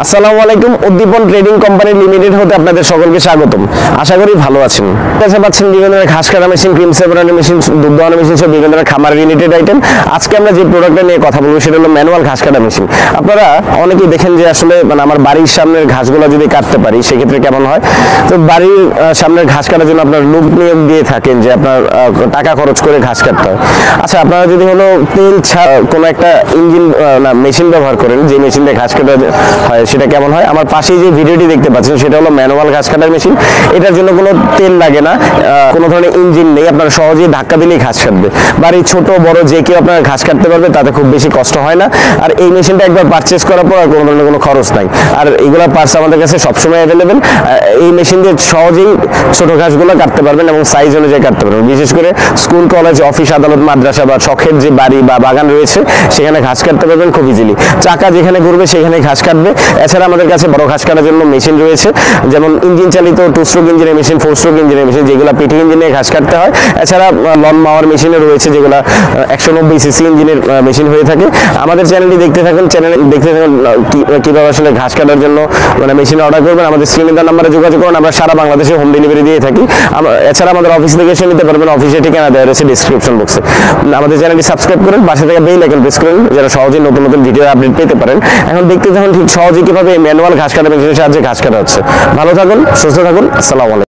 আসসালামু আলাইকুম। উদ্দীপন trading company limited হতে আপনাদের সকলকে স্বাগতম। আশা করি ভালো আছেন। কাছে পাচ্ছেন বিভিন্ন ধরনের ঘাস কাটা মেশিন, ক্রিম সেপারেটর মেশিন, দুধ দোয়ানো মেশিন সব বিভিন্ন ধরনের খামার রিলেটেড আইটেম। আজকে আমরা যে প্রোডাক্টটা নিয়ে কথা বলবো সেটা হলো ম্যানুয়াল ঘাস কাটা মেশিন। আপনারা অনেকেই দেখেন যে আসলে আমার বাড়ির সামনের ঘাসগুলো যদি কাটতে পারি সেক্ষেত্রে কেমন হয়। তো বাড়ির সামনের ঘাস কাটার জন্য আপনার লোক নিয়োগ দিয়ে থাকেন যে আপনার টাকা খরচ করে ঘাস কাটতে হয়। আচ্ছা, আপনারা যদি হলো তেল ছাড়া কোনো একটা ইঞ্জিন না মেশিন ব্যবহার করেন, যে মেশিন দিয়ে ঘাস কাটা হয় সেটা কেমন হয়। আমার পাশেই যে ভিডিওটি দেখতে পাচ্ছেন সেটা হলো ম্যানুয়াল ঘাস কাটার মেশিন। এটার জন্য কোনো তেল লাগে না, কোনো ধরনের ইঞ্জিন নেই, আপনার সহজেই ধাক্কা দিলেই ঘাস কাটবে। বাড়ির ছোট বড় যে কেউ আপনার ঘাস কাটতে পারবে, তাতে খুব বেশি কষ্ট হয় না। আর এই মেশিনটা একবার পারচেস করার পর আর কোনো ধরনের কোনো খরচ নাই। আর এইগুলা পার্টস আমাদের কাছে সবসময় অ্যাভেলেবেল। এই মেশিন দিয়ে সহজেই ছোট ঘাসগুলো কাটতে পারবেন এবং সাইজ অনুযায়ী কাটতে পারবেন। বিশেষ করে স্কুল, কলেজ, অফিস, আদালত, মাদ্রাসা বা শখের যে বাড়ি বা বাগান রয়েছে সেখানে ঘাস কাটতে পারবেন খুব ইজিলি। চাকা যেখানে ঘুরবে সেখানে ঘাস কাটবে। এছাড়া আমাদের কাছে বড় ঘাস কাটার জন্য মেশিন রয়েছে, যেমন ইঞ্জিন চালিত 2 স্ট্রোক ইঞ্জিনের মেশিন, 4 স্ট্রোক ইঞ্জিনের মেশিন, যেগুলো পিটি ইঞ্জিনে ঘাস কাটতে হয়। এছাড়া লন মাওয়ার মেশিনও রয়েছে, যেগুলো 190 সিসি ইঞ্জিনের মেশিন হয়ে থাকে। আমাদের চ্যানেলটি দেখতে থাকুন, কিভাবে আসলে ঘাস কাটার জন্য মেশিন অর্ডার করবেন। আমাদের স্ক্রিনে দেওয়া নাম্বারে যোগাযোগ করুন। আমরা সারা বাংলাদেশে হোম ডেলিভারি দিয়ে থাকি। এছাড়া আমাদের অফিস থেকে এসে নিতে পারবেন। অফিসের ঠিকানা দেওয়া রয়েছে ডিসক্রিপশন বক্সে। আমাদের চ্যানেলটি সাবস্ক্রাইব করেন, পাশে থেকে বেল আইকন প্রেস করুন, যারা সহজেই নতুন নতুন ভিডিও আপডেট পেতে পারেন। এখন দেখতে থাকুন ঠিক সহজেই কিভাবে ম্যানুয়াল ঘাস কাটা মেশিনের সাহায্যে ঘাস কাটা হচ্ছে। ভালো থাকুন, সুস্থ থাকুন। আসসালামু আলাইকুম।